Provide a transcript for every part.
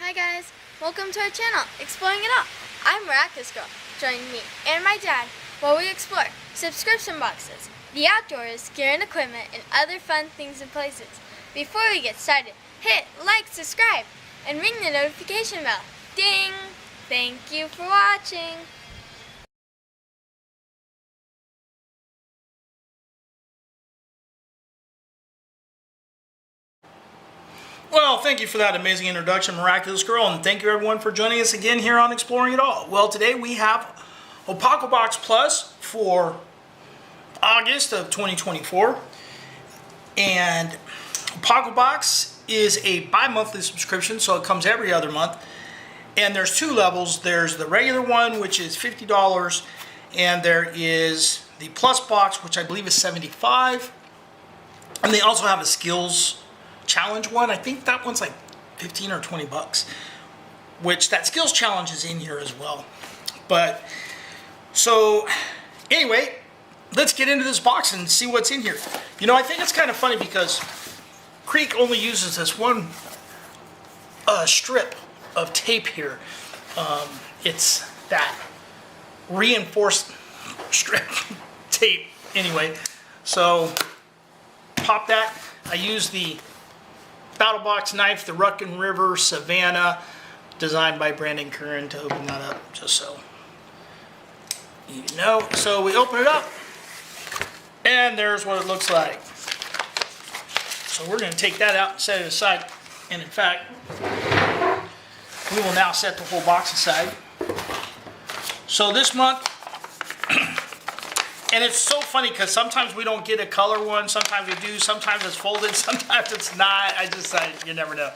Hi guys, welcome to our channel, Exploring It All. I'm Miraculous Girl. Join me and my dad while we explore subscription boxes, the outdoors, gear and equipment, and other fun things and places. Before we get started, hit like, subscribe, and ring the notification bell. Ding! Thank you for watching. Well, thank you for that amazing introduction, Miraculous Girl, and thank you everyone for joining us again here on Exploring It All. Well, today we have Apocabox Plus for August of 2024, and Apocabox is a bi-monthly subscription, so it comes every other month, and there's two levels. There's the regular one, which is $50, and there is the Plus box, which I believe is $75, and they also have a skills challenge one. I think that one's like 15 or 20 bucks, which that skills challenge is in here as well. But so anyway, let's get into this box and see what's in here. You know, I think it's kind of funny because Creek only uses this one strip of tape here. It's that reinforced strip tape anyway. So pop that. I use the Battle Box knife, the Ruckin River Savannah, designed by Brandon Curran, to open that up, just so you know. So we open it up, and there's what it looks like. So we're going to take that out and set it aside. And in fact, we will now set the whole box aside. So this month, and it's so funny because sometimes we don't get a color one, sometimes we do, sometimes it's folded, sometimes it's not. You never know.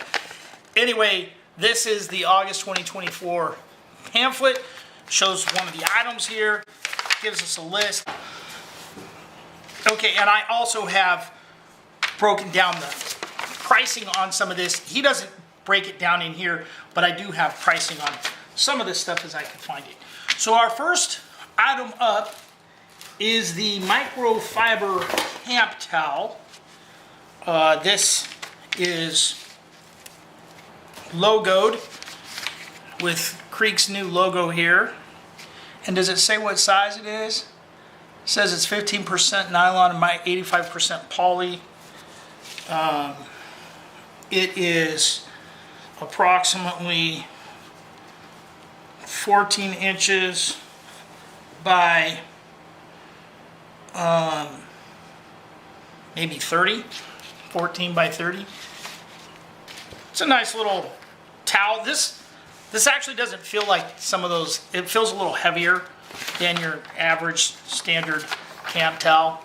Anyway, this is the August 2024 pamphlet. Shows one of the items here, gives us a list. Okay, and I also have broken down the pricing on some of this. He doesn't break it down in here, but I do have pricing on some of this stuff as I can find it. So our first item up is the microfiber camp towel. This is logoed with Creek's new logo here. And does it say what size it is? It says it's 15% nylon and 85% poly. It is approximately 14 inches by maybe 30, 14 by 30. It's a nice little towel. This actually doesn't feel like some of those. It feels a little heavier than your average standard camp towel.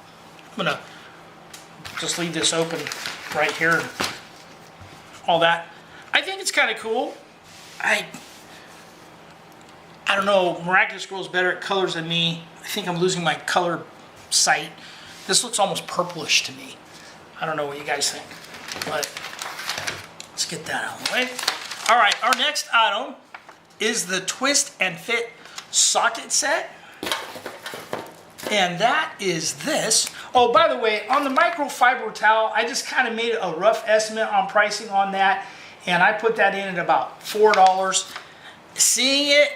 I'm gonna just leave this open right here. All that. I think it's kind of cool. I don't know. Miraculous Girl's better at colors than me. I think I'm losing my color sight. This looks almost purplish to me. I don't know what you guys think, but let's get that out of the way. All right, our next item is the Twist and Fit socket set, and that is this. Oh, by the way, on the microfiber towel, I just kind of made a rough estimate on pricing on that, and I put that in at about $4. Seeing it,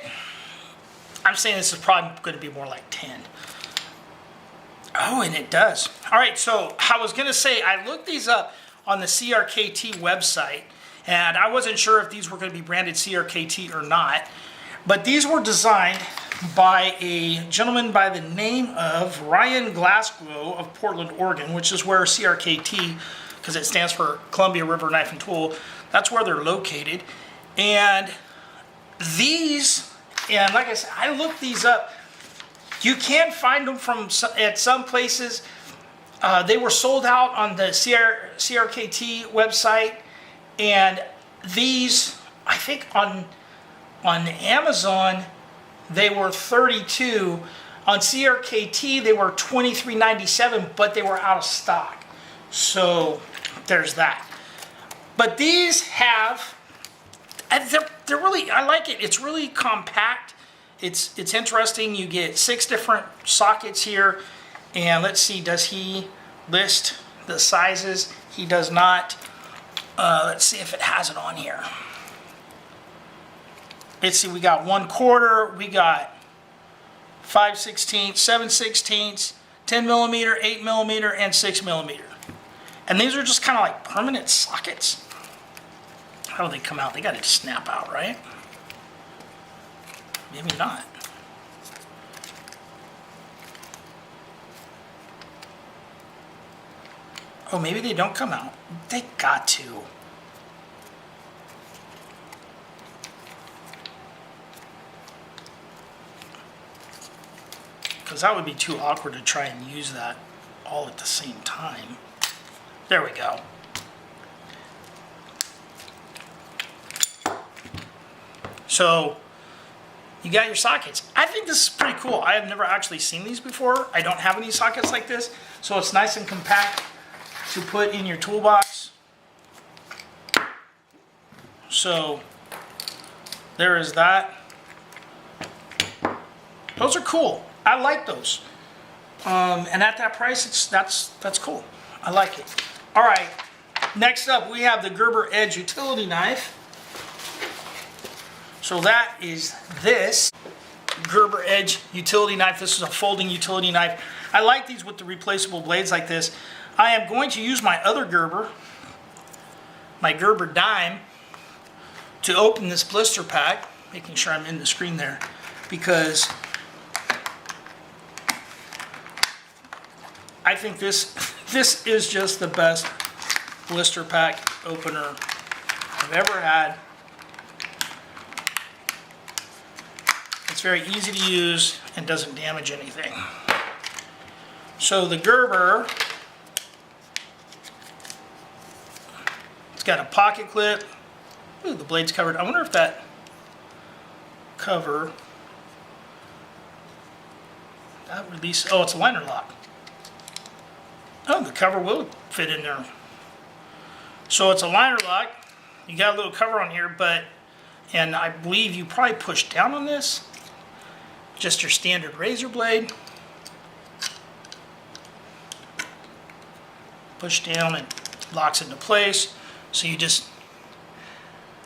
I'm saying this is probably going to be more like 10. Oh, and it does. All right, so I was going to say, I looked these up on the CRKT website, and I wasn't sure if these were going to be branded CRKT or not, but these were designed by a gentleman by the name of Ryan Glasgow of Portland, Oregon, which is where CRKT, because it stands for Columbia River Knife and Tool, that's where they're located. And these, and like I said, I looked these up. You can find them at some places. They were sold out on the CRKT website, and these, I think on Amazon, they were $32. On CRKT, they were $23.97, but they were out of stock. So there's that. But these have, they're really, I like it. It's really compact. It's interesting. You get 6 different sockets here, and let's see, does he list the sizes? He does not. Let's see if it has it on here. let's see, we got 1/4, we got 5/16, 7/16, 10 millimeter, 8 millimeter, and 6 millimeter. And these are just kind of like permanent sockets. How do they come out? They got to snap out, right? Maybe not. Oh, maybe they don't come out. They got to. Because that would be too awkward to try and use that all at the same time. There we go. So you got your sockets. I think this is pretty cool. I have never actually seen these before. I don't have any sockets like this, so it's nice and compact to put in your toolbox. So there is that. Those are cool. I like those. And at that price, that's cool. I like it. All right. Next up, we have the Gerber Edge utility knife. So that is this Gerber Edge utility knife. This is a folding utility knife. I like these with the replaceable blades like this. I am going to use my other Gerber, my Gerber dime, to open this blister pack, making sure I'm in the screen there, because I think this is just the best blister pack opener I've ever had. It's very easy to use and doesn't damage anything. So the Gerber, it's got a pocket clip. Ooh, the blade's covered. I wonder if that cover, that release, oh, it's a liner lock. Oh, the cover will fit in there. So it's a liner lock. You got a little cover on here, and I believe you probably push down on this. Just your standard razor blade. Push down and locks into place. So you just,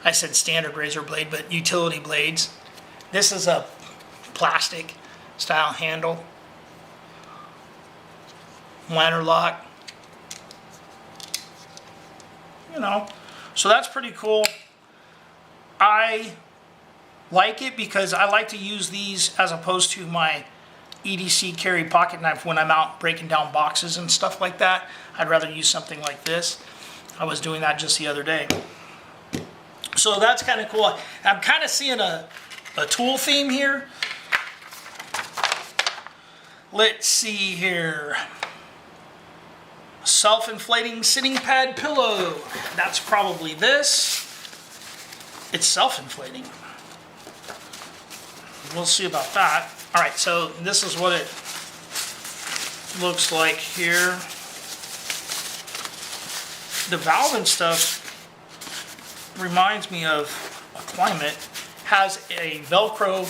I said standard razor blade, but utility blades. This is a plastic style handle. Liner lock. You know, so that's pretty cool. I like it because I like to use these as opposed to my EDC carry pocket knife when I'm out breaking down boxes and stuff like that. I'd rather use something like this. I was doing that just the other day. So that's kind of cool. I'm kind of seeing a tool theme here. Let's see here. Self-inflating sitting pad pillow. That's probably this. It's self-inflating. We'll see about that. All right, so this is what it looks like here. The valve and stuff reminds me of a Climate. Has a Velcro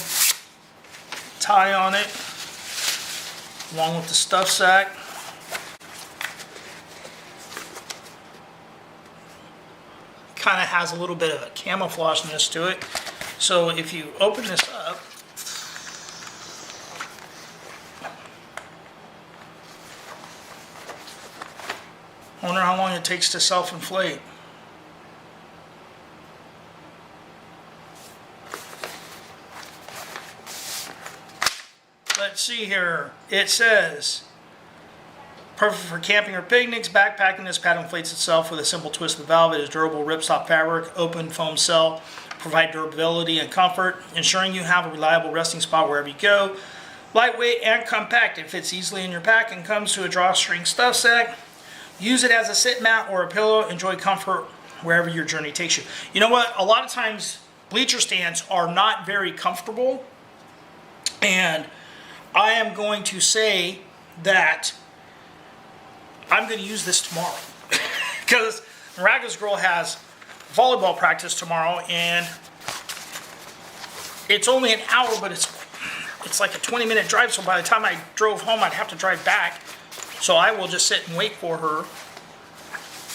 tie on it, along with the stuff sack. Kind of has a little bit of a camouflageness to it. So if you open this up, I wonder how long it takes to self-inflate. Let's see here. It says, perfect for camping or picnics, backpacking. This pad inflates itself with a simple twist of the valve. It is durable ripstop fabric, open foam cell, provide durability and comfort, ensuring you have a reliable resting spot wherever you go. Lightweight and compact. It fits easily in your pack and comes to a drawstring stuff sack. Use it as a sit mat or a pillow. Enjoy comfort wherever your journey takes you. You know what? A lot of times bleacher stands are not very comfortable, and I am going to say that I'm going to use this tomorrow because Miraculous Girl has volleyball practice tomorrow, and it's only an hour, but it's like a 20-minute drive. So by the time I drove home, I'd have to drive back. So I will just sit and wait for her,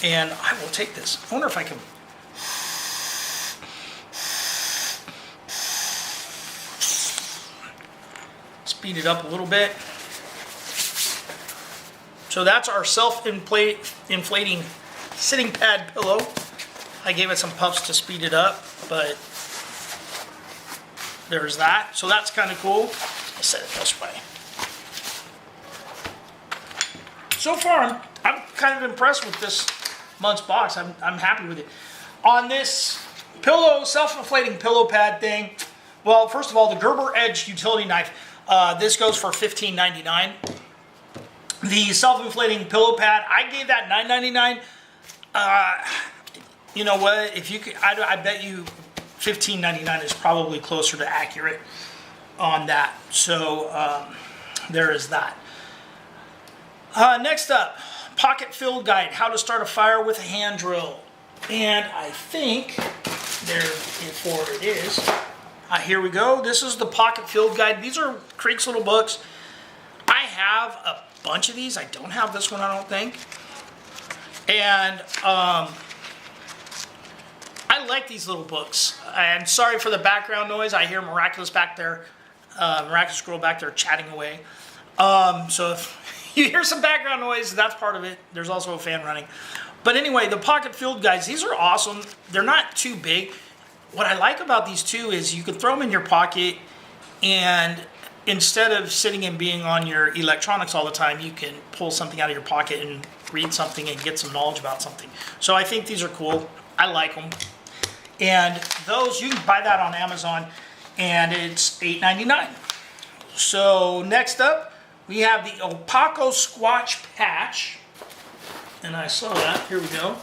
and I will take this. I wonder if I can. speed it up a little bit. So that's our self-inflating sitting pad pillow. I gave it some puffs to speed it up, but there's that. So that's kind of cool. I'll set it this way. So far, I'm kind of impressed with this month's box. I'm happy with it. On this pillow, self-inflating pillow pad thing, well, first of all, the Gerber Edge utility knife. This goes for $15.99. The self-inflating pillow pad, I gave that $9.99. You know what? If you could, I bet you $15.99 is probably closer to accurate on that. So there is that. Next up, pocket field guide: how to start a fire with a hand drill. And I think therefore it is. Here we go. This is the pocket field guide. These are Creek's little books. I have a bunch of these. I don't have this one, I don't think. And I like these little books. And sorry for the background noise. I hear Miraculous back there, Miraculous Girl back there chatting away. So if you hear some background noise, that's part of it. There's also a fan running. But anyway, the pocket field guides, these are awesome. They're not too big. What I like about these too is you can throw them in your pocket, and instead of sitting and being on your electronics all the time, you can pull something out of your pocket and read something and get some knowledge about something. So I think these are cool. I like them. And those, you can buy that on Amazon, and it's $8.99. So next up, we have the Apocabox Squatch Patch. And I saw that. Here we go.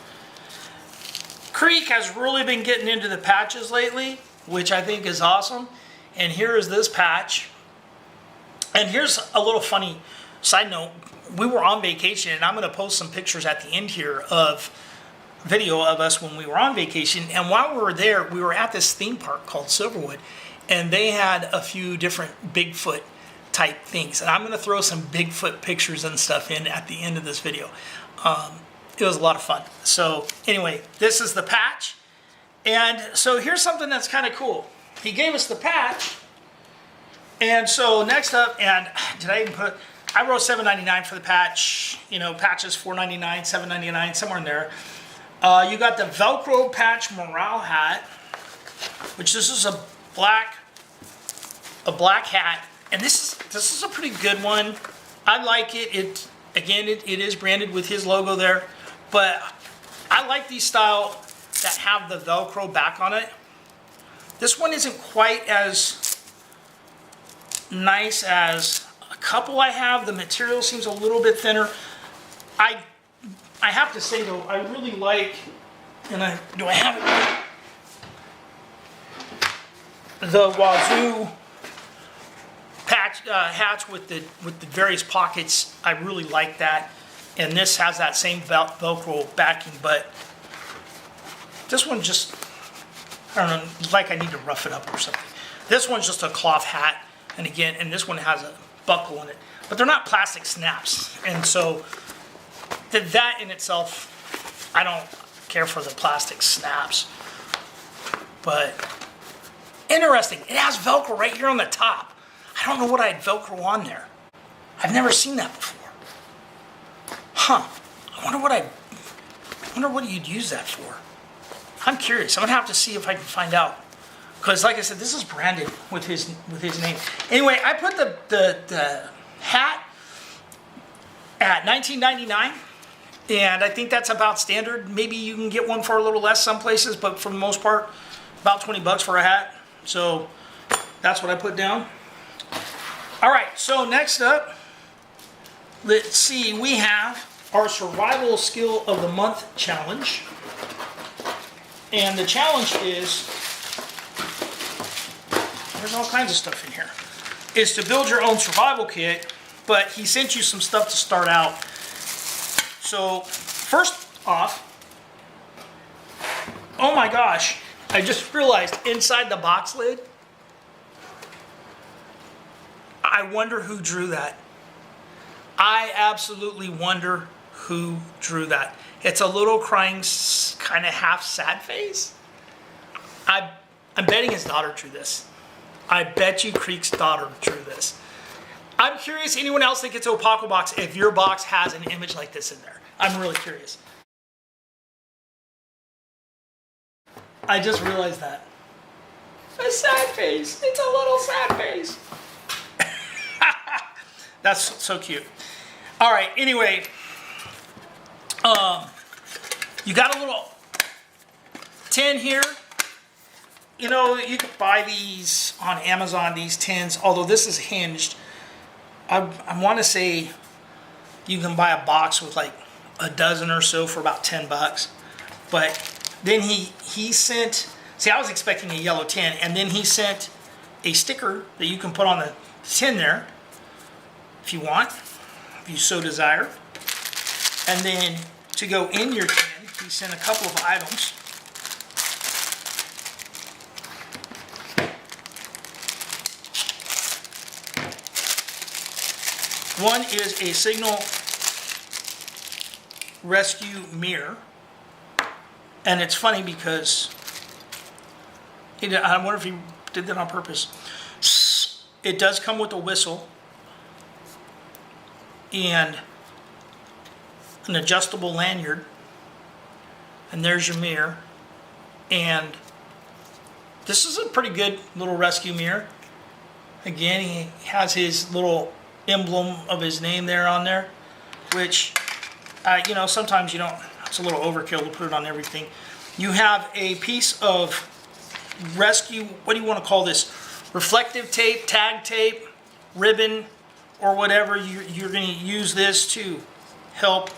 Creek has really been getting into the patches lately, which I think is awesome. And here is this patch. And here's a little funny side note. We were on vacation, and I'm going to post some pictures at the end here of video of us when we were on vacation. And while we were there, we were at this theme park called Silverwood, and they had a few different Bigfoot type things. And I'm going to throw some Bigfoot pictures and stuff in at the end of this video. It was a lot of fun. So anyway, this is the patch. And so here's something that's kind of cool. He gave us the patch. And so next up, and did I even put, I wrote $7.99 for the patch. You know, patches $4.99, $7.99, somewhere in there. You got the Velcro patch morale hat, which this is a black hat. And this is a pretty good one. I like it. It is branded with his logo there. But I like these style that have the Velcro back on it. This one isn't quite as nice as a couple I have. The material seems a little bit thinner. I have to say though, I really like, and do I have it? The Wazoo patch hats with the various pockets. I really like that. And this has that same Velcro backing, but this one just, I don't know, like I need to rough it up or something. This one's just a cloth hat, and again, and this one has a buckle in it. But they're not plastic snaps, and so that in itself, I don't care for the plastic snaps. But interesting, it has Velcro right here on the top. I don't know what I'd Velcro on there. I've never seen that before. Huh, I wonder what you'd use that for. I'm curious. I'm gonna have to see if I can find out. Because like I said, this is branded with his name. Anyway, I put the hat at $19.99, and I think that's about standard. Maybe you can get one for a little less some places, but for the most part, about 20 bucks for a hat. So that's what I put down. All right, so next up, let's see, we have our Survival Skill of the Month challenge. And the challenge is, there's all kinds of stuff in here, is to build your own survival kit, but he sent you some stuff to start out. So first off, oh my gosh, I just realized inside the box lid, I wonder who drew that. I absolutely wonder who drew that. It's a little crying, kind of half sad face. I'm betting his daughter drew this. I bet you Creek's daughter drew this. I'm curious, anyone else that gets an Apocabox, if your box has an image like this in there. I'm really curious. I just realized that. A sad face. It's a little sad face. That's so cute. All right, anyway. You got a little tin here. You know, you can buy these on Amazon, these tins, although this is hinged. I want to say you can buy a box with like a dozen or so for about $10. But then he sent, see, I was expecting a yellow tin, and then he sent a sticker that you can put on the tin there if you want, if you so desire. And then to go in your tin, he sent a couple of items. One is a signal rescue mirror. And it's funny because I wonder if he did that on purpose. It does come with a whistle and an adjustable lanyard. And there's your mirror. And this is a pretty good little rescue mirror. Again, he has his little emblem of his name there on there, which, you know, sometimes you don't, it's a little overkill to put it on everything. You have a piece of rescue, what do you want to call this? Reflective tape, tag tape, ribbon, or whatever. You're going to use this to help,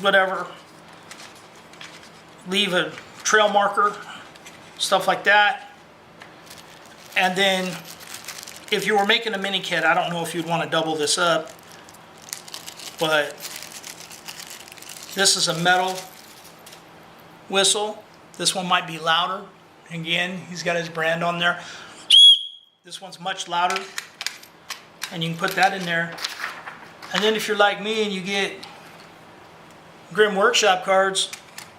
whatever, leave a trail marker, stuff like that. And then if you were making a mini kit, I don't know if you'd want to double this up, but this is a metal whistle. This one might be louder. Again, he's got his brand on there. This one's much louder, and you can put that in there. And then if you're like me and you get Grim Workshop cards,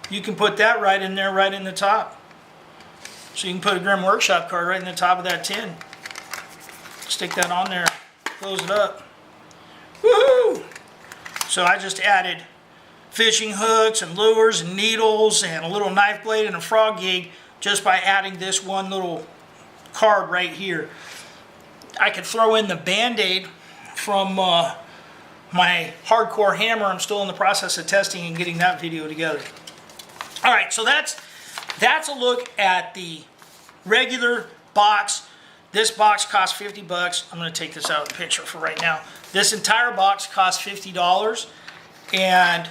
you can put that right in there, right in the top. So you can put a Grim Workshop card right in the top of that tin. Stick that on there, close it up. Woohoo! So I just added fishing hooks and lures and needles and a little knife blade and a frog gig just by adding this one little card right here. I could throw in the Band-Aid from my hardcore hammer. I'm still in the process of testing and getting that video together. All right, so that's a look at the regular box. This box costs $50. I'm going to take this out of the picture for right now. This entire box costs $50, and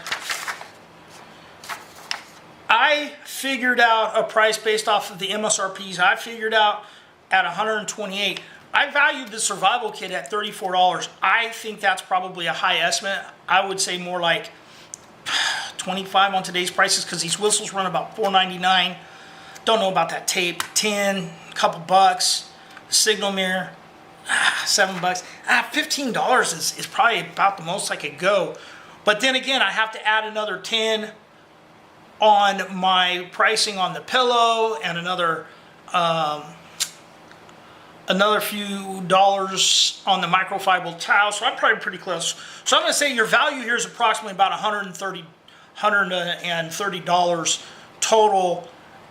I figured out a price based off of the MSRPs. I figured out at $128. I valued the survival kit at $34. I think that's probably a high estimate. I would say more like $25 on today's prices because these whistles run about $4.99. Don't know about that tape. 10, a couple bucks. Signal mirror, $7. $15 is probably about the most I could go. But then again, I have to add another 10 on my pricing on the pillow and another few dollars on the microfiber towel. So I'm probably pretty close. So I'm going to say your value here is approximately about $130 total,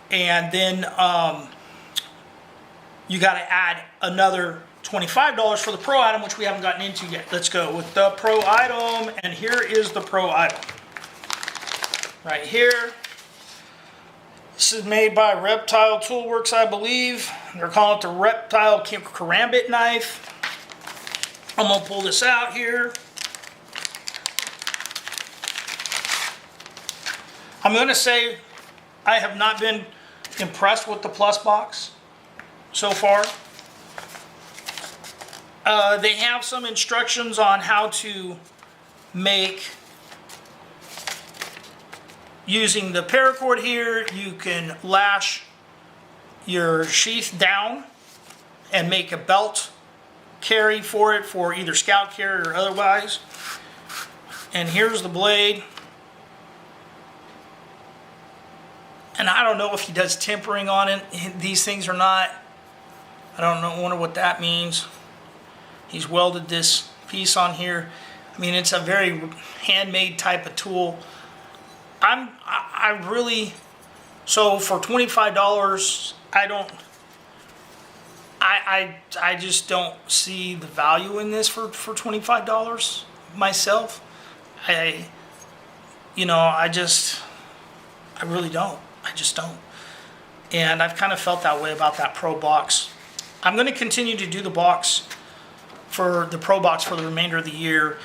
and then you got to add another $25 for the pro item, which we haven't gotten into yet. Let's go with the pro item, and here is the pro item. Right here. This is made by Reptile Toolworks, I believe. They're calling it the Reptile Karambit knife. I'm going to pull this out here. I'm going to say I have not been impressed with the Plus box so far. They have some instructions on how to make, using the paracord here, you can lash your sheath down and make a belt carry for it for either scout carry or otherwise. And here's the blade. And I don't know if he does tempering on it. These things are not. I don't know. Wonder what that means. He's welded this piece on here. I mean, it's a very handmade type of tool. I really, so for $25, I just don't see the value in this for $25 myself. I really don't. I just don't. And I've kind of felt that way about that Pro box. I'm going to continue to do the box for the Pro box for the remainder of the year.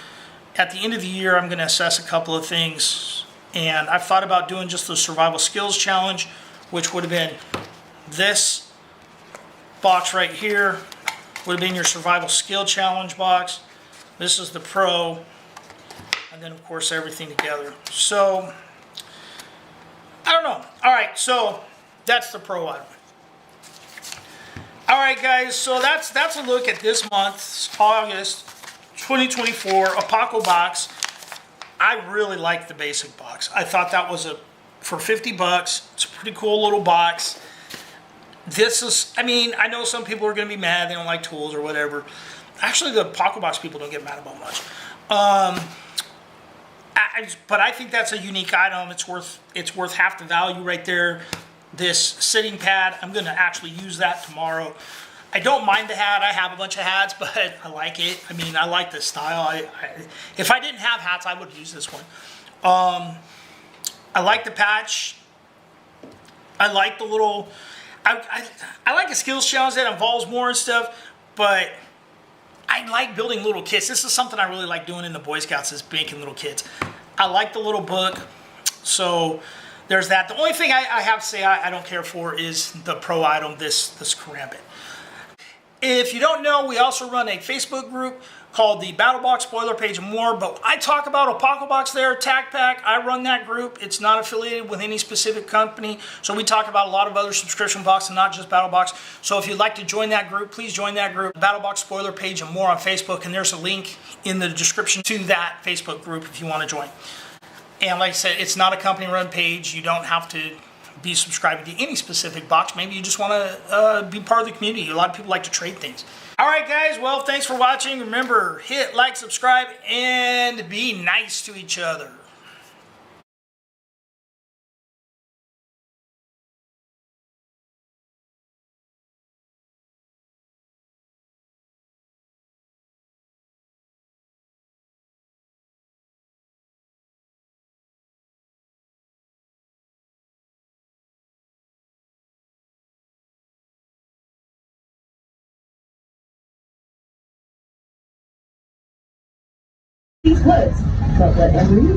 At the end of the year, I'm going to assess a couple of things. And I've thought about doing just the survival skills challenge, which would have been this box right here, would have been your survival skill challenge box. This is the Pro, and then of course everything together. So I don't know. All right, so that's the Pro item. All right, guys, so that's a look at this month's August 2024 Apocabox. I really like the basic box. I thought that was for $50. It's a pretty cool little box. This is, I mean, I know some people are going to be mad. They don't like tools or whatever. Actually, the Apocabox people don't get mad about much. But I think that's a unique item. It's worth half the value right there. This sitting pad, I'm going to actually use that tomorrow. I don't mind the hat. I have a bunch of hats, but I like it. I mean, I like this style. If I didn't have hats, I would use this one. I like the patch. I like the little... I like a skills challenge that involves more and stuff, but I like building little kits. This is something I really like doing in the Boy Scouts, is making little kits. I like the little book, so there's that. The only thing I have to say I don't care for is the Pro item, this Karambit. If you don't know, we also run a Facebook group called the BattleBox Spoiler Page and More, but I talk about Apocabox there, Tac Pack. I run that group. It's not affiliated with any specific company, so we talk about a lot of other subscription boxes, not just BattleBox. So if you'd like to join that group, please join that group, BattleBox Spoiler Page and More on Facebook, and there's a link in the description to that Facebook group if you want to join. And like I said, it's not a company-run page. You don't have to be subscribed to any specific box. Maybe you just want to be part of the community. A lot of people like to trade things. All right, guys. Well, thanks for watching. Remember, hit like, subscribe, and be nice to each other. These hoods, but whatever you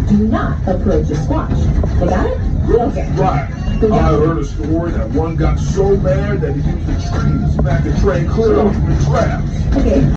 do not approach a squash. You got it? Okay. Right. I heard a story that one got so mad that he used the tree to smack the train clear off the tracks. Okay.